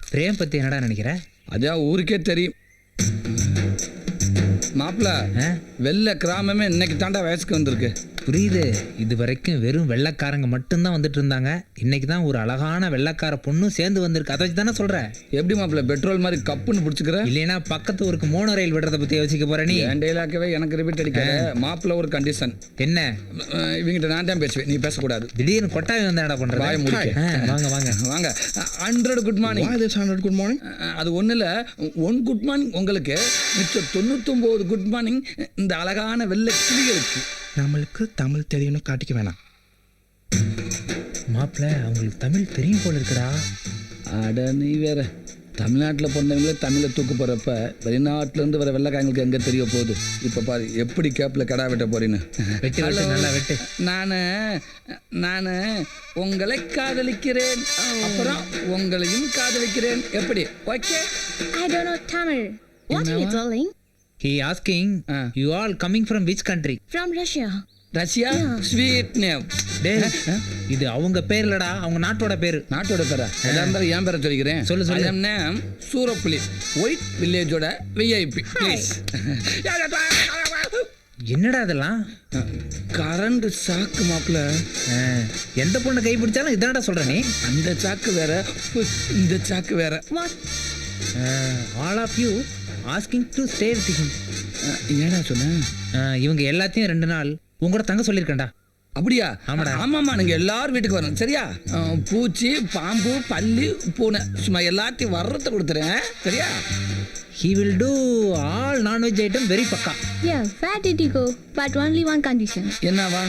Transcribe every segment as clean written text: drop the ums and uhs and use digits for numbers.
Frame பத்தி என்னடா நினைக்கிற? அதான் ஊருக்கே தெரியும் மாப்பிள்ள. வெள்ளை கிராமமே இன்னைக்கு தாண்டா வயசுக்கு வந்திருக்கு. புரியுது. இது வரைக்கும் வெறும் வெள்ளைக்காரங்க மட்டும்தான் வந்துட்டு இருந்தாங்க. இன்னைக்கு தான் ஒரு அழகான வெள்ளைக்கார பொண்ணும் சேர்ந்து வந்திருக்கு. அதை தானே சொல்ற? எப்படி மாப்பிள்ள பெட்ரோல் மாதிரி கப்புன்னு பிடிச்சிக்கிற? இல்லைன்னா பக்கத்து ஊருக்கு மோனோ ரயில் விடுறத பத்தி யோசிக்க போற நீ? என் டெய்லாக்கவே எனக்கு ரிப்பீட் அடிக்காத. மாப்பிள்ள ஒரு கண்டிஷன். என்ன? இவங்கிட்ட நான் தான் பேசுவேன், நீ பேசக்கூடாது. திடீர்னு கொட்டாவி வந்து என்ன பண்ற? வாய முடிக்க. வாங்க வாங்க வாங்க. 100 good morning. Why this 100 good morning? அது ஒன்றும் இல்லை, 1 குட் மார்னிங் உங்களுக்கு, மிச்சம் 99 குட் மார்னிங் இந்த அழகான வெள்ளை கிளிகளுக்கு. நம்மளுக்கு தமிழ் தெரியும்னு காட்டிக்க வேணாம். மாப்பிள்ள அவங்களுக்கு தமிழ் தெரியும் போல இருக்குடா. அட நீ வேற. தமிழ்நாட்டில் பிறந்தவங்களே தமிழை தூக்கு போகிறப்ப வெளிநாட்டிலேருந்து வர வெள்ளைக்காரங்களுக்கு எங்கே தெரிய போகுது? இப்போ பாரு எப்படி கேப்பில் கடா வெட்ட போறீன்னு. வெட்டு வெட்டு நல்லா வெட்டு. நான் உங்களை காதலிக்கிறேன், அப்புறம் உங்களையும் காதலிக்கிறேன். எப்படி? Okay. I don't know Tamil. What are you telling? He asking you all coming from which country? From Russia. Russia? Sweet name. டேய், இது அவங்க பேர் இல்லடா, அவங்க நாட்டோட பேரு. நாட்டோட பேரா? எதா இருந்தாலும் என் பேரை சொல்லிக்கிறேன். சொல்லு சொல்லு. நேம் சூரப்புலி, ஒயிட் வில்லேஜோட விஐபி. ப்ளீஸ். என்னடா இதெல்லாம்? கரண்ட் சாக்கு மாப்பிள்ள. எந்த பொண்ணு கை பிடிச்சாலும் இதான்டா சொல்ற நீ. அந்த சாக்கு வேற, இந்த சாக்கு வேற. What? All of you asking to stay with him. ஏடா சொன்ன? இவங்க எல்லாத்தையும் 2 நாள் உங்களோட தங்க சொல்லியிருக்கேன்டா. அப்படியா? ஆமாடா. ஆமாம்மா, நீங்கள் எல்லாரும் வீட்டுக்கு வரணும் சரியா? பூச்சி, பாம்பு, பல்லி, பூனை சும்மா எல்லாத்தையும் வர்றத கொடுத்துறேன் சரியா? He will do all non-veg item very பக்கா. Yeah, where did you go? But only one condition. என்னவா?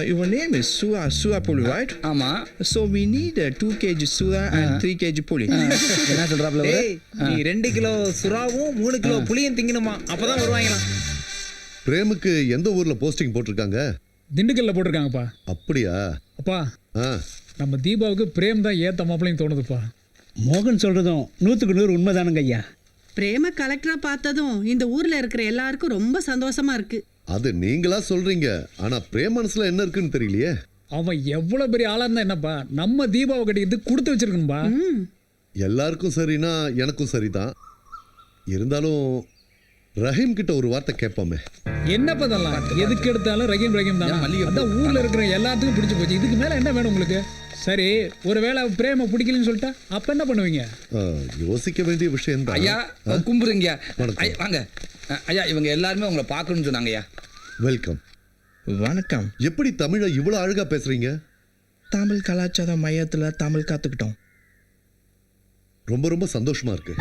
Your name is Sura Puli, right? ஆமா. So we need 2 kg Sura and 3 kg Puli. என்ன சொல்றாப்ல? நீ 2 கிலோ சுறாவும் 3 கிலோ புளியும் திங்கணுமா, அப்பதான் வருவாங்களாம். பிரேமுக்கு எந்த ஊர்ல posting போட்டிருக்காங்க? திண்டுக்கல்ல போட்டிருக்காங்கப்பா. அப்படியா? அப்பா ஆ, நம்ம தீபாவுக்கு பிரேம் தான் ஏத்த மாப்பிள்ளைன்னு தோணுதுப்பா. மோகன் சொல்றதும் 100க்கு 100 உண்மைதானுங்க ஐயா. பிரேம கலெக்டரா பார்த்ததும் இந்த ஊர்ல இருக்கிற எல்லாருக்கும் ரொம்ப சந்தோஷமா இருக்கு. அது நீங்களா சொல்றீங்க, ஆனா பிரேம் மனசுல என்ன இருக்குன்னு தெரியலையே. அவன் எவ்வளவு பெரிய ஆளா இருந்தா என்னப்பா, நம்ம தீபாவை கட்டிக்கிட்டு கொடுத்து வச்சிருக்கணும்பா. எல்லாருக்கும் சரினா எனக்கும் சரிதான். இருந்தாலும் ரஹீம் கிட்ட ஒரு வார்த்தை கேட்போமே. என்னப்பா இதெல்லாம்? எதுக்கு எடுத்தாலும் ரஹீம் ரஹீம் தான். அதான் ஊர்ல இருக்கிற எல்லாத்துக்கும் பிடிச்சு போச்சு. இதுக்கு மேல என்ன வேணும் உங்களுக்கு? சரி, ஒருவேளை பிரேம பிடிக்கலன்னு சொல்லிட்டா அப்ப என்ன பண்ணுவீங்க? யோசிக்க வேண்டிய விஷயம் தான். ஐயா கும்புறீங்க. வணக்கம். வாங்க ஐயா, இவங்க எல்லாருமே உங்களை பார்க்கணும்னு சொன்னாங்க ஐயா. வெல்கம். வணக்கம். எப்படி தமிழை இவ்வளவு அழகா பேசுறீங்க? தமிழ் கலாச்சார மையத்தில் தமிழ் கற்றுக்கிட்டோம். ரொம்ப ரொம்ப சந்தோஷமா இருக்கு.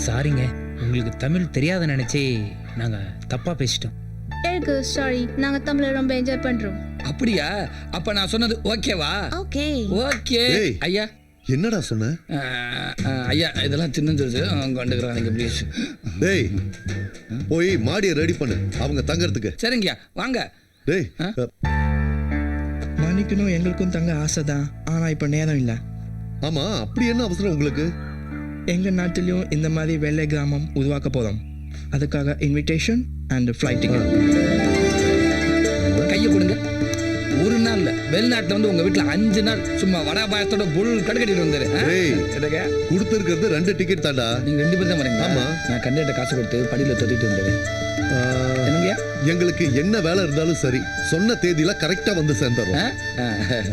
சாரிங்க, உங்களுக்கு தமிழ் தெரியாத நினைச்சே நாங்க தப்பா பேசிட்டோம். Ergo, sorry. நாங்க தமிழை ரொம்ப என்ஜாய் பண்றோம். அப்படியா? அப்ப நான் சொன்னது ஓகேவா? Okay. ஓகே. ஏய். ஐயா என்னடா சொன்ன? ஐயா இதெல்லாம் சின்ன கொண்டுக்கிறாங்க ப்ளீஸ். டேய், போய் மாடியை ரெடி பண்ணு அவங்க தங்கறதுக்கு. சரிங்கய்யா வாங்க. டேய், மன்னிக்கணும், எங்களுக்கும் தங்க ஆசை தான், ஆனால் இப்போ நேரம் இல்லை. ஆமா, அப்படி என்ன அவசரம் உங்களுக்கு? எங்கள் நாட்டிலையும் இந்த மாதிரி வெள்ளை கிராமம் உருவாக்க போகிறோம். அதுக்காக இன்விடேஷன் அண்ட் ஃப்ளைட் டிக்கெட். கையை கொடுங்க. ஒரு நாள் இல்ல, வெளிநாட்டுல வந்து உங்க வீட்டுல 5 நாள் சும்மா வடா பாயத்தோட புல் கட்டுக்கட்டிட்டு வந்தாரு. கொடுத்துருக்கிறது 2 டிக்கெட் தாண்டா. நீங்க 2 பேர் தான் வரீங்க? ஆமா. நான் கண்டிப்பா காசு கொடுத்து படியில தொட்டிட்டு வந்தாரு. என்னங்கய்யா? எங்களுக்கு என்ன வேலை இருந்தாலும் சரி, சொன்ன தேதியில கரெக்டா வந்து சேர்ந்துறோம்.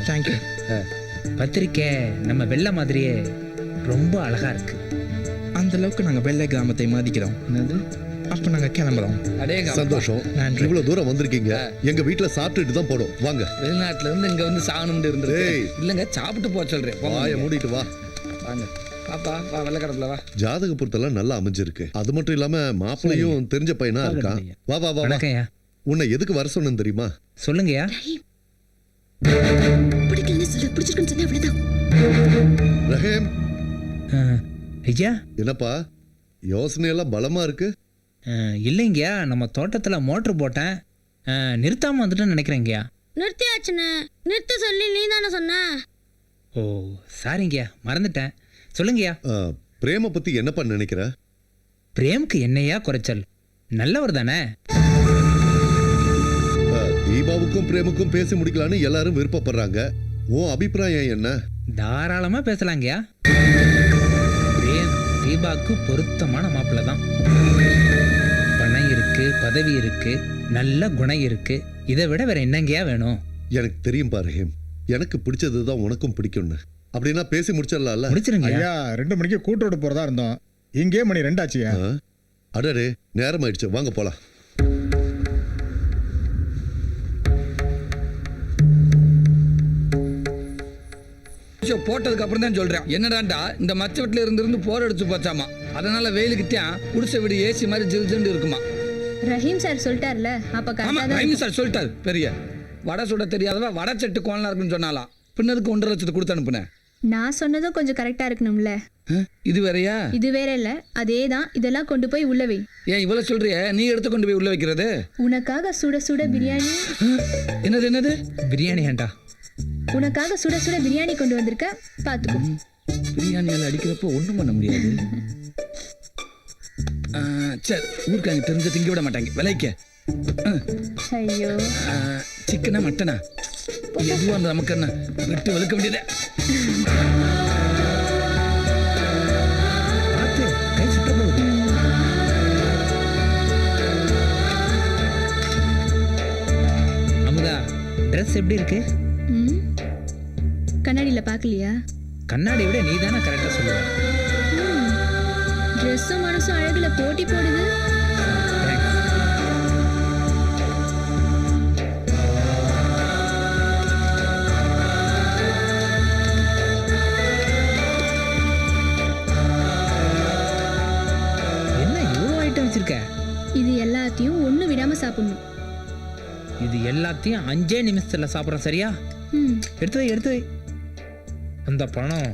தேங்க்யூ. பத்திரிக்கை நம்ம வெள்ளை மாதிரியே ரொம்ப அழகா இருக்கு. அந்த அளவுக்கு நாங்கள் வெள்ளை கிராமத்தை மதிக்கிறோம். அப்போ நாங்கள் கிளம்புறோம். சந்தோஷம். நன்றி. இவ்வளவு தூரம் வந்திருக்கீங்க. எங்க வீட்டுல சாப்பிட்டுட்டு தான் போடும். வாங்க. வெளிநாட்டுல இருந்து இங்க வந்து சாகணும்னு இருந்தது. இல்லங்க, சாப்பிட்டு போக சொல்றேன். வாயை மூடிட்டு வா. வாங்க பாப்பா, வா வெள்ளை கடப்புல வா. ஜாதக பொருத்தெல்லாம் நல்லா அமைஞ்சிருக்கு. அது மட்டும் இல்லாம மாப்பிள்ளையும் தெரிஞ்ச பையனா இருக்கான். வா வா வா. வணக்கம்யா. உன்னை எதுக்கு வர சொன்னேன்னு தெரியுமா? சொல்லுங்கய்யா. பிடிக்கலன்னு சொல்லு, பிடிச்சிருக்குன்னு சொன்னா அவ்வளவுதான். ரஹீம். ஐயா. என்னப்பா யோசனை எல்லாம் பலமா இருக்கு? இல்லைங்கய்யா, நம்ம தோட்டத்தில் மோட்ரு போட்டேன், நிறுத்தாமல் வந்துட்டேன்னு நினைக்கிறேங்கய்யா. நிறுத்தியாச்சுன்னு நிறுத்த சொல்லி நீ தானே சொன்ன. ஓ சாரிங்கய்யா, மறந்துட்டேன். சொல்லுங்கய்யா. பிரேம பத்தி என்னப்பா நினைக்கிற? பிரேமுக்கு என்னையா குறைச்சல்? நல்லவர் தானே. தீபாவுக்கும் பிரேமுக்கும் பேசி முடிக்கலான்னு எல்லாரும் விருப்பப்படுறாங்க. உன் அபிப்பிராயம் என்ன? தாராளமா பேசலாங்கய்யா. பிரேம் தீபாக்கு பொருத்தமான மாப்பிள்ளை தான். பணம் இருக்கு, பதவி இருக்கு, நல்ல குணம் இருக்கு. இதை விட வேற என்னங்கயா வேணும்? எனக்கு தெரியும் பாரு ஹேம், எனக்கு பிடிச்சதுதான் உனக்கும் பிடிக்கும்னு. அப்படின்னா பேசி முடிச்சிடலாம்ல? முடிச்சிருங்க. ஐயா 2 மணிக்கு கூட்டோட போறதா இருந்தோம். இங்கே மணி 2 ஆச்சுயா. அடடே, நேரம் ஆயிடுச்சு, வாங்க போலாம். போட்டதுக்கு அப்புறம் தான் சொல்றேன். என்னடாண்டா இந்த மச்ச வீட்டுல இருந்து போர் அடிச்சு போச்சாமா. அதனால வெயிலுக்கு தான் குடிசை வீடு ஏசி மாதிரி ஜில் ஜில்னு இருக்குமா. ரஹீம் சார் சொல்லிட்டார்ல, அப்ப ஆமா, கரெக்டா தான் ரஹீம் சார் சொல்லிட்டாரு. பெரிய வடை சுட தெரியாதவ வடை செட்டு கோலனா இருக்குன்னு சொன்னாலாம். பின்னதுக்கு 1.5 லட்சத்தை கொடுத்து அனுப்புனேன். நான் சொன்னதும் கொஞ்சம் கரெக்டா இருக்கணும்ல. இது வேறயா? இது வேற இல்ல, அதேதான். இதெல்லாம் கொண்டு போய் உள்ள வை. ஏன் இவ்வளவு சொல்றிய? நீ எடுத்து கொண்டு போய் உள்ள வைக்கிறது? உனக்காக சுட சுட பிரியாணி. என்னது என்னது? பிரியாணி ஏண்டா? உனக்காக சுட சுட பிரியாணி கொண்டு வந்திருக்க, பாத்துக்கோ. பிரியாணியால் அடிக்கிறப்போ ஒன்றும் பண்ண முடியாது. சரி, ஊருக்காங்க தெரிஞ்ச திங்க விட மாட்டாங்க. விலைக்க ஐயோ, சிக்கனா மட்டனா எதுவும் அந்த நமக்கு என்ன விட்டு வெளுக்க வேண்டியது. கை சுட்ட போகுது. அமுதா, ட்ரெஸ் எப்படி இருக்கு? கண்ணாடியில பாக்கலையா? கண்ணாடி விட நீ தானே கரெக்டா சொல்லுவ. ட்ரெஸ்ஸும் மனசும் அழகுல போட்டி போடுது. என்ன இவ்வளோ ஐட்டம் வச்சிருக்க? இது எல்லாத்தையும் ஒண்ணு விடாம சாப்பிடணும். இது எல்லாத்தையும் 5 நிமிஷத்துல சாப்பிட்றோம், சரியா? எடுத்து வை, எடுத்து வை. அந்த பணம்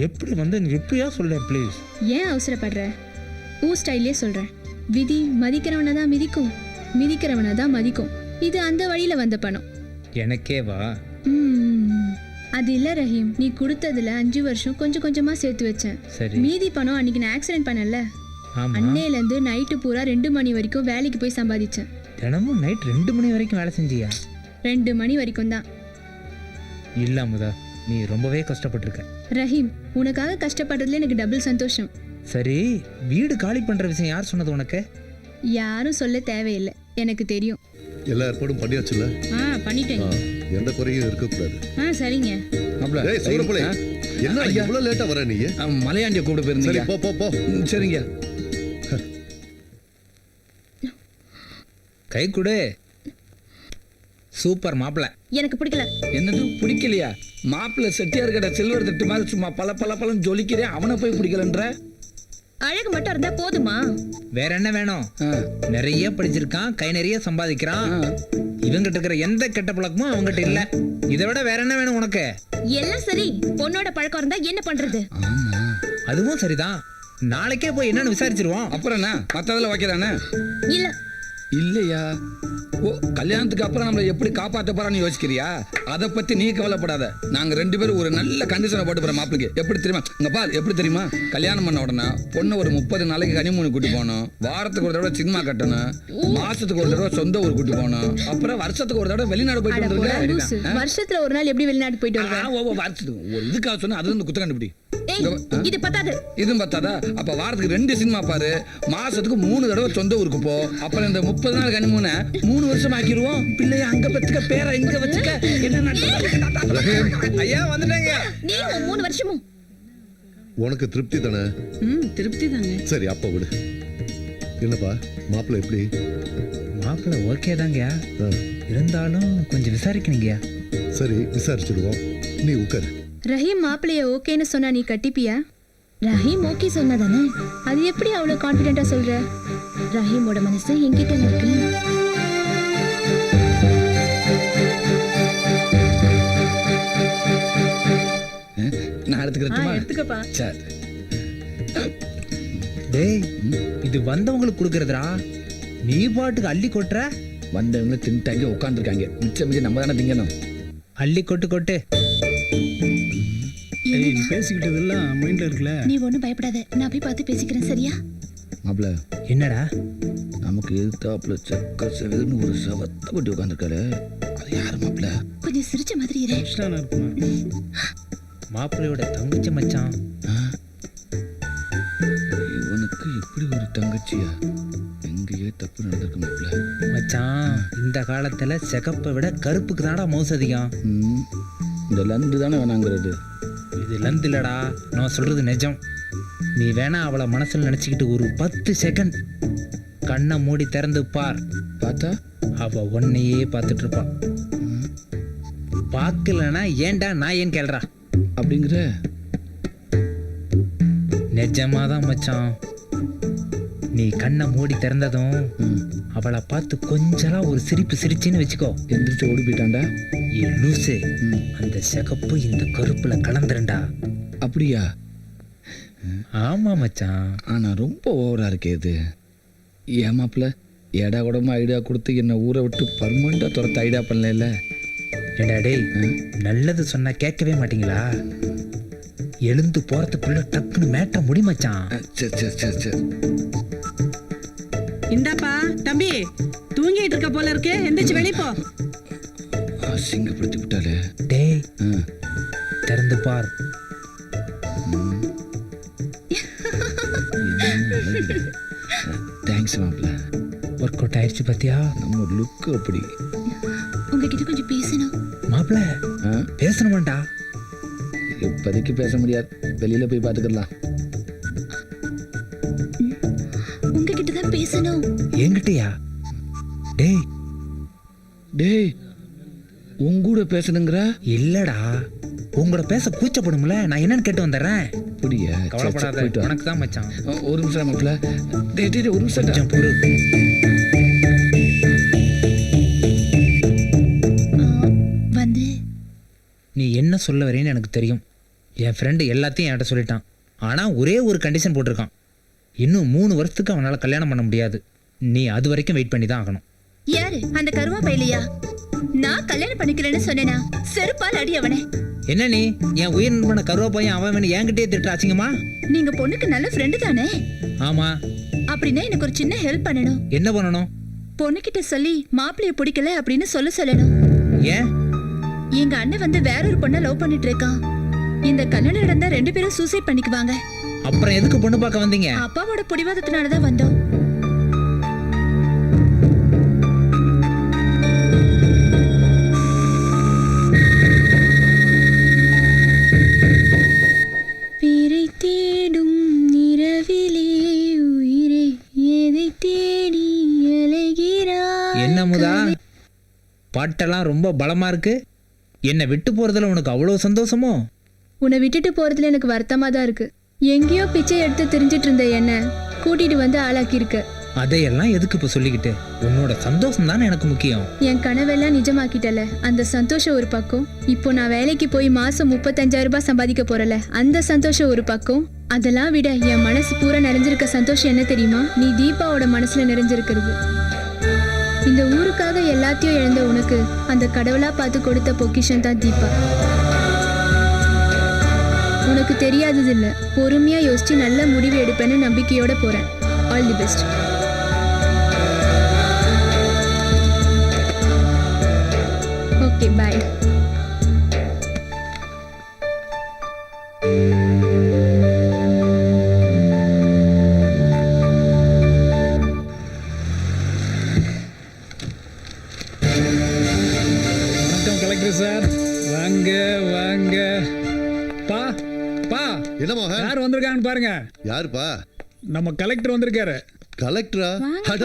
எப்படி வந்து எப்படியா சொல்ல ப்ளீஸ். ஏன் அவசரப்படுற? ஊ ஸ்டைலே சொல்றேன். விதி மதிக்கிறவனை தான் மிதிக்கும், மிதிக்கிறவனை தான் மதிக்கும். இது அந்த வழியில வந்த பணம். எனக்கே வா. அது இல்ல ரஹீம், நீ கொடுத்ததுல 5 வருஷம் கொஞ்சம் கொஞ்சமா சேர்த்து வச்சேன். சரி. மீதி பணம் அன்னைக்கு நான் ஆக்சிடென்ட் பண்ணல. ஆமா. அன்னையில இருந்து நைட்டு பூரா 2 மணி வரைக்கும் வேலைக்கு போய் சம்பாதிச்சேன். தினமும் நைட் 2 மணி வரைக்கும் வேலை செஞ்சியா? 2 மணி வரைக்கும் தான். இல்ல அமுதா, நீ ரொம்பவே கஷ்டப்பட்டிருக்க. ரஹீம், உனக்காக கஷ்டப்படுறதுல எனக்கு டபுள் சந்தோஷம். சரி, வீடு காலி பண்ற விஷயம் யார் சொன்னது உனக்கு? யாரும் சொல்ல தேவையில்லை, எனக்கு தெரியும். எல்லா ஏற்பாடும் பண்ணியாச்சுல்ல? பண்ணிட்டேங்க. எந்த குறையும் இருக்கக்கூடாது. சரிங்க. ஏய் சூரப்புலே, என்ன இவ்வளவு லேட்டா வர நீ? மலையாண்டிய கூப்பிட சரி, போயிருந்தீங்க. போ போ போ. சரிங்க. கை கொடு. சூப்பர் மாப்பிள்ள. எனக்கு பிடிக்கல. என்னது பிடிக்கலையா? மாப்பிள்ள செட்டியார் கடை சில்வர் தட்டு மாதிரி சும்மா பல பல பழம் ஜொலிக்கிறேன். அவனை போய் பிடிக்கலன்ற? அழகு மட்டும் இருந்தா போதுமா? வேற என்ன வேணும்? நிறைய படிச்சிருக்கான், கை நிறைய சம்பாதிக்கிறான். இவங்கிட்ட இருக்கிற எந்த கெட்ட பழக்கமும் அவங்ககிட்ட இல்ல. இதை விட வேற என்ன வேணும் உனக்கு? எல்லாம் சரி, பொண்ணோட பழக்கம் இருந்தா என்ன பண்றது? அதுவும் சரிதான். நாளைக்கே போய் என்னன்னு விசாரிச்சிருவோம். அப்புறம் என்ன மத்ததுல வைக்கிறானே? இல்ல இல்லையா? ஓ, கல்யாணத்துக்கு அப்புறம் நம்மளை எப்படி காப்பாற்ற போறான்னு யோசிக்கிறியா? அதை பத்தி நீ கவலைப்படாத. நாங்க 2 பேரும் ஒரு நல்ல கண்டிஷனை போட்டு போறோம் மாப்பிளைக்கு. எப்படி தெரியுமா? இங்க பால், எப்படி தெரியுமா? கல்யாணம் பண்ண உடனே பொண்ணு ஒரு 30 நாளைக்கு கனிமூணு கூட்டி போகணும். வாரத்துக்கு ஒரு தடவை சினிமா கட்டணும். மாசத்துக்கு ஒரு தடவை சொந்த ஊர் கூட்டி போகணும். அப்புறம் வருஷத்துக்கு ஒரு தடவை வெளிநாடு போயிட்டு வந்துருக்கேன். வருஷத்துல ஒரு நாள் எப்படி வெளிநாடு போயிட்டு வருவேன்? வருஷத்துக்கு ஒரு இதுக்காக சொன்னா அது வந்து குத்த கண்டுபிடி. இது பத்தாது. இதுவும் பத்தாதா? அப்ப வாரத்துக்கு 2 சினிமா பாரு. மாசத்துக்கு 3 தடவை சொந்த ஊருக்கு போ. அப்புறம் இந்த 30 நாள் கனிமூனை 3 வருஷம் ஆக்கிடுவோம். பிள்ளைய அங்க பத்துக்க, பேரை இங்க வச்சுக்க. என்ன ஐயா வந்துட்டாங்க. நீ 3 வருஷமும். உனக்கு திருப்தி தானே? திருப்தி தாங்க. சரி, அப்ப விடு. என்னப்பா மாப்பிள்ள எப்படி? மாப்பிள்ள ஓகே தாங்கயா, இருந்தாலும் கொஞ்சம் விசாரிக்கணுங்கயா. சரி, விசாரிச்சிடுவோம். நீ உட்காரு. ரஹீம் மாப்பிளைய ஓகேன்னு சொன்னா நீ கட்டிப்பியா? ரஹீம் ஓகே சொன்னதானே? அது எப்படி அவ்வளவு கான்ஃபிடென்ட்டா சொல்ற? ரஹீமோட மனசு என்கிட்ட இருக்கு. நான் எடுத்துக்கப்பா. சரி. டேய், இது வந்தவங்களுக்கு கொடுக்கறதுடா. நீ பாட்டுக்கு அள்ளி கொட்டுற. வந்தவங்க தின்ட்டாங்க, உட்காந்துருக்காங்க. மிச்சம் நம்ம தானே திங்கணும். அள்ளி கொட்டு கொட்டு. பேசிக்கிட்டதெல்லாம் மைண்ட்ல இருக்குல்ல. நீ ஒண்ணும் பயப்படாத, நான் போய் பார்த்து பேசிக்கிறேன், சரியா? மாப்பிள்ள, என்னடா? நமக்கு எதிர்த்தாப்புல சக்க செவதுன்னு ஒரு சவத்தை கொட்டி உட்காந்துருக்காரு. அது யாரு மாப்பிள்ள? கொஞ்சம் சிரிச்ச மாதிரி இரு. இஷ்டானா இருக்குமா? மாப்பிள்ளையோட தங்கச்சி மச்சான். இவனுக்கு இப்படி ஒரு தங்கச்சியா? எங்கேயே தப்பு நடந்திருக்கு மாப்பிள்ள. மச்சான் இந்த காலத்துல சிகப்பை விட கருப்புக்கு தான்டா மவுசு அதிகம். இந்த லந்து தானே வேணாங்கிறது. இது லந்து இல்லடா, நான் சொல்றது நிஜம். நீ வேணா அவளை மனசுல நினைச்சுக்கிட்டு ஒரு 10 செகண்ட் கண்ணை மூடி திறந்து பார். பார்த்தா அவ உன்னையே பார்த்துட்டு இருப்பான். பார்க்கலனா ஏன்டா நான் ஏன் கேள்றா? அப்படிங்கிற நிஜமாதான் மச்சான். நீ கண்ணை மூடி திறந்ததும் அவளை பார்த்து கொஞ்சலாம் ஒரு சிரிப்பு சிரிச்சின்னு வச்சுக்கோ. எந்திரிச்சு ஓடி போயிட்டான்டா. ஏ லூசு, அந்த சிகப்பு இந்த கருப்புல கலந்துருண்டா. அப்படியா? ஆமா மச்சான். ஆனா ரொம்ப ஓவரா இருக்கே இது. ஏன் மாப்பிள்ள ஏடா கூடமா ஐடியா கொடுத்து என்னை ஊரை விட்டு பர்மனண்டா துரத்த ஐடியா பண்ணல. ஏண்டா டேய், நல்லது சொன்னா கேட்கவே மாட்டீங்களா? எழுந்து போறதுக்குள்ள டக்குன்னு மேட்ட முடி மச்சான். சரி சரி சரி சரி. இந்தாப்பா தம்பி, தூங்கிட்டு இருக்க போல இருக்கு, எந்திரிச்சு வெளிய போ. அசிங்கப்படுத்தி விட்டாலே. டேய் திறந்து பார். தேங்க்ஸ் மாப்பிள்ள. ஒர்க் அவுட் ஆயிடுச்சு பாத்தியா? நம்ம லுக்கு அப்படி. உங்ககிட்ட கொஞ்சம் பேசணும். மாப்பிள்ள பேசணுமாண்டா? இப்போதைக்கு பேச முடியாது, வெளியில போய் பார்த்துக்கலாம். உங்ககிட்ட தான் பேசணும். என்கிட்டயா? டேய் டேய் உங்கூட பேசணுங்கிற? இல்லடா, உங்களோட பேச கூச்சப்படும்ல, நான் என்னன்னு கேட்டு வந்துடுறேன். அப்படியா? கவலைப்படாத, உனக்கு தான் மச்சான். ஒரு நிமிஷம் மாப்பிள்ள. டேய் டேய் ஒரு நிமிஷம். கொஞ்சம் பொறு. வந்து நீ என்ன சொல்ல வரேன்னு எனக்கு தெரியும். என் ஃப்ரெண்டு எல்லாத்தையும் என்கிட்ட சொல்லிட்டான். ஆனால் ஒரே ஒரு கண்டிஷன் போட்டிருக்கான். இன்னும் 3 வருஷத்துக்கு அவனால் கல்யாணம் பண்ண முடியாது. நீ அது வரைக்கும் வெயிட் பண்ணி தான் ஆகணும். யாரு அந்த கருவா பையலையா? நான் கல்யாணம் பண்ணிக்கிறேன்னு சொன்னேனா? செருப்பால் அடி அவனே. என்ன நீ என் உயிர் நண்பனை கருவா பையன் அவன் வேணும் என்கிட்டயே திட்டுற அசிங்கமா? நீங்க பொண்ணுக்கு நல்ல ஃப்ரெண்டு தானே? ஆமா. அப்படின்னா எனக்கு ஒரு சின்ன ஹெல்ப் பண்ணணும். என்ன பண்ணணும்? பொண்ணுகிட்ட சொல்லி மாப்பிள்ளைய பிடிக்கல அப்படின்னு சொல்லணும். ஏன்? எங்க அண்ணன் வந்து வேற ஒரு பொண்ணை லவ் பண்ணிட்டு இருக்கான். இந்த கல்யாணம் நடந்தா 2 பேரும் சூசைட் பண்ணிக்குவாங்க. அப்புறம் எதுக்கு பொண்ணு பார்க்க வந்தீங்க? அப்பாவோட பிடிவாதத்தினாலதான் வந்தோம். பேரை தேடும் நிறவிலே உயிரை எதை தேடி அலைகிறாய். என்ன முதா, பாட்டெல்லாம் ரொம்ப பலமா இருக்கு. என்னை விட்டு போறதுல உனக்கு அவ்வளவு சந்தோஷமோ? உன்னை விட்டுட்டு போறதுல எனக்கு வருத்தமா தான் இருக்கு. எங்கேயோ பிச்சை எடுத்து தெரிஞ்சிட்டு இருந்த என்ன கூட்டிட்டு வந்து ஆளாக்கி இருக்க. அதையெல்லாம் எதுக்கு இப்ப சொல்லிக்கிட்டு? உன்னோட சந்தோஷம் தானே எனக்கு முக்கியம். என் கனவெல்லாம் நிஜமாக்கிட்டல, அந்த சந்தோஷம் ஒரு பக்கம். இப்போ நான் வேலைக்கு போய் மாசம் 35,000 ரூபாய் சம்பாதிக்க போறல, அந்த சந்தோஷம் ஒரு பக்கம். அதெல்லாம் விட என் மனசு பூரா நிறைஞ்சிருக்க சந்தோஷம் என்ன தெரியுமா? நீ தீபாவோட மனசுல நிறைஞ்சிருக்கிறது. இந்த ஊருக்காக எல்லாத்தையும் இழந்த உனக்கு அந்த கடவுளா பார்த்து கொடுத்த பொக்கிஷன் தான் தீபா. உனக்கு தெரியாதது இல்ல, பொறுமையா யோசிச்சு நல்ல முடிவு எடுப்பேன்னு நம்பிக்கையோட போறேன். All the best. Okay bye. வணக்கம் கலெக்டர் சார். வாங்க வாங்க. பா பா என்ன மோகன்? யார் வந்திருக்காங்கன்னு பாருங்க. யாருப்பா? நம்ம கலெக்டர் வந்திருக்காரு. கலெக்டரா? அட,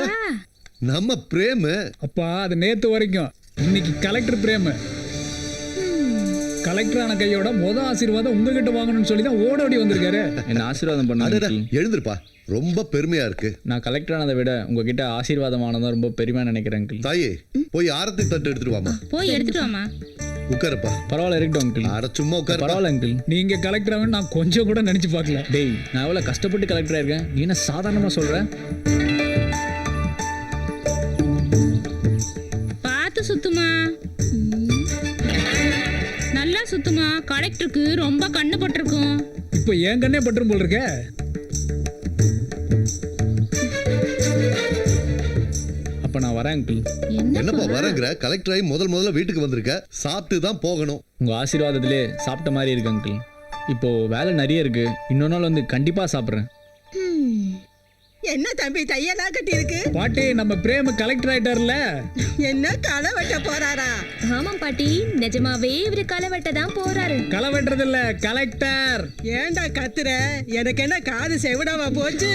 நம்ம பிரேம். அப்பா அது நேத்து வரைக்கும், இன்னைக்கு கலெக்டர் பிரேம். கலெக்டரான கையோட ஆசீர்வாதம் உங்ககிட்ட வாங்கணும்னு சொல்லி தான் ஓடோடி வந்திருக்காரு. என்ன ஆசீர்வாதம் அடடா, பண்ண? எழுந்திருப்பா. ரொம்ப பெருமையா இருக்கு. நான் கலெக்டர் ஆனதை விட உங்ககிட்ட ஆசீர்வாதமானதான் ரொம்ப பெருமையா நினைக்கிறேன் அங்கிள். தாயே, போய் ஆரத்தி தட்டு எடுத்துட்டு வாமா. போய் எடுத்துட்டு வாமா. உட்காருப்பா. பரவாயில்ல இருக்கட்டும் அங்கிள். அட சும்மா உட்காரு. பரவாயில்ல அங்கிள். நீங்க கலெக்டர் ஆகணும் நான் கொஞ்சம் கூட நினைச்சு பார்க்கல. டேய், நான் எவ்வளவு கஷ்டப்பட்டு கலெக்டரா இருக்கேன், நீ என்ன சாதாரணமா சொல்ற? பார்த்து சுத்துமா, நல்லா சுத்துமா. கலெக்டருக்கு ரொம்ப கண்ணு பட்டிருக்கும். இப்போ என் கண்ணே பட்டுரும் போல் இருக்க. அப்ப நான் வரேன் அங்கிள். என்னப்பா வரங்கிற கலெக்டர் ஆகி முதல்ல வீட்டுக்கு வந்திருக்க, சாப்பிட்டு தான் போகணும். உங்க ஆசீர்வாதத்திலே சாப்பிட்ட மாதிரி இருக்கு அங்கிள். இப்போ வேலை நிறைய இருக்கு, இன்னொரு நாள் வந்து கண்டிப்பா சாப்பிட்றேன். என்ன தம்பி தையெல்லாம் கட்டி இருக்கு? பாட்டி, நம்ம பிரேம் கலெக்டர் ஆயிட்டார்ல. என்ன களை வெட்ட போறாரா? ஆமாம் பாட்டி, நிஜமாவே இவரு களை வெட்ட தான் போறாரு. களை வெட்டுறது இல்ல, கலெக்டர். ஏன்டா கத்துற? எனக்கு என்ன காது செவிடாவா போச்சு?